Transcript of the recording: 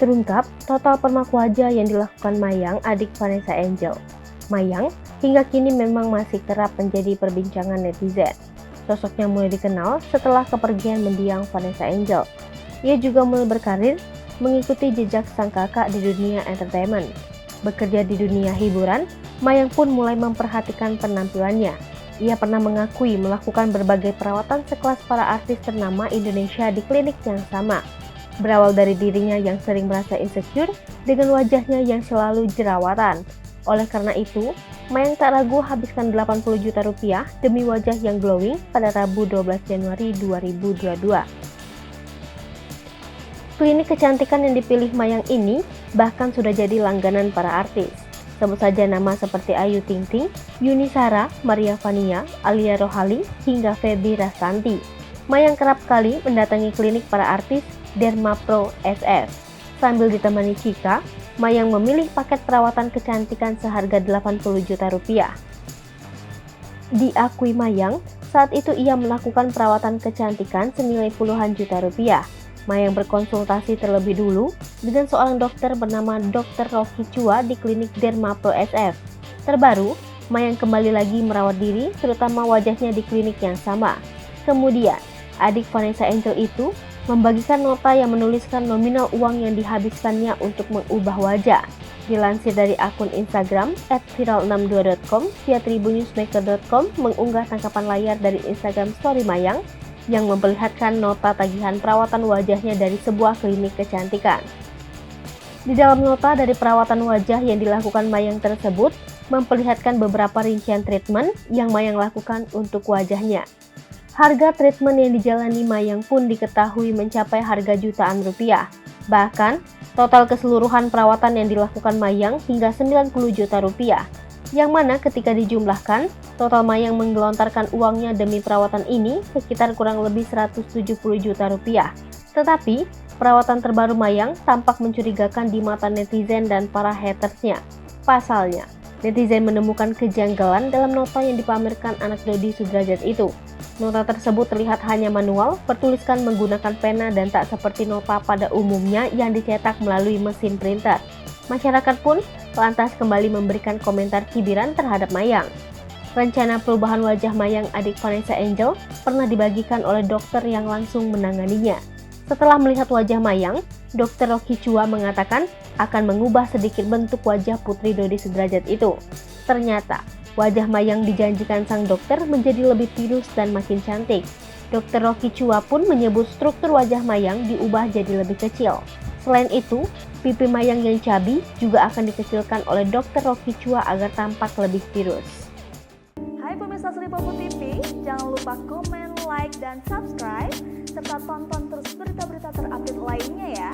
Terungkap total permak wajah yang dilakukan Mayang, adik Vanessa Angel. Mayang hingga kini memang masih kerap menjadi perbincangan netizen. Sosoknya mulai dikenal setelah kepergian mendiang Vanessa Angel. Ia juga mulai berkarir mengikuti jejak sang kakak di dunia entertainment. Bekerja di dunia hiburan, Mayang pun mulai memperhatikan penampilannya. Ia pernah mengakui melakukan berbagai perawatan sekelas para artis ternama Indonesia di klinik yang sama. Berawal dari dirinya yang sering merasa insecure dengan wajahnya yang selalu jerawatan. Oleh karena itu, Mayang tak ragu habiskan 80 juta rupiah demi wajah yang glowing pada Rabu 12 Januari 2022. Klinik kecantikan yang dipilih Mayang ini bahkan sudah jadi langganan para artis. Sebut saja nama seperti Ayu Ting Ting, Yuni Shara, Maria Vania, Alia Rohali, hingga Feby Rastanti. Mayang kerap kali mendatangi klinik para artis Dermapro SF. Sambil ditemani Chika, Mayang memilih paket perawatan kecantikan seharga 80 juta rupiah. Diakui Mayang, saat itu ia melakukan perawatan kecantikan senilai puluhan juta rupiah. Mayang berkonsultasi terlebih dulu dengan seorang dokter bernama Dr. Rocky Chua di klinik Dermapro SF. Terbaru, Mayang kembali lagi merawat diri, terutama wajahnya di klinik yang sama. Kemudian, adik Vanessa Angel itu membagikan nota yang menuliskan nominal uang yang dihabiskannya untuk mengubah wajah. Dilansir dari akun Instagram @viral62.com, via tribunnewsmaker.com mengunggah tangkapan layar dari Instagram story Mayang yang memperlihatkan nota tagihan perawatan wajahnya dari sebuah klinik kecantikan. Di dalam nota dari perawatan wajah yang dilakukan Mayang tersebut memperlihatkan beberapa rincian treatment yang Mayang lakukan untuk wajahnya. Harga treatment yang dijalani Mayang pun diketahui mencapai harga jutaan rupiah. Bahkan, total keseluruhan perawatan yang dilakukan Mayang hingga 90 juta rupiah. Yang mana ketika dijumlahkan, total Mayang menggelontarkan uangnya demi perawatan ini sekitar kurang lebih 170 juta rupiah. Tetapi, perawatan terbaru Mayang tampak mencurigakan di mata netizen dan para hatersnya. Pasalnya, netizen menemukan kejanggalan dalam nota yang dipamerkan anak Dodi Sudrajat itu. Nota tersebut terlihat hanya manual, bertuliskan menggunakan pena dan tak seperti nota pada umumnya yang dicetak melalui mesin printer. Masyarakat pun lantas kembali memberikan komentar cibiran terhadap Mayang. Rencana perubahan wajah Mayang, adik Vanessa Angel, pernah dibagikan oleh dokter yang langsung menanganinya. Setelah melihat wajah Mayang, Dr. Rocky Chua mengatakan akan mengubah sedikit bentuk wajah putri Dodi Sudrajat itu. Ternyata, wajah Mayang dijanjikan sang dokter menjadi lebih tirus dan makin cantik. Dr. Rocky Chua pun menyebut struktur wajah Mayang diubah jadi lebih kecil. Selain itu, pipi Mayang yang cabi juga akan dikecilkan oleh Dr. Rocky Chua agar tampak lebih tirus. Hai pemirsa Sri Popo TV, jangan lupa komen, like, dan subscribe, serta tonton terus berita-berita terupdate lainnya ya.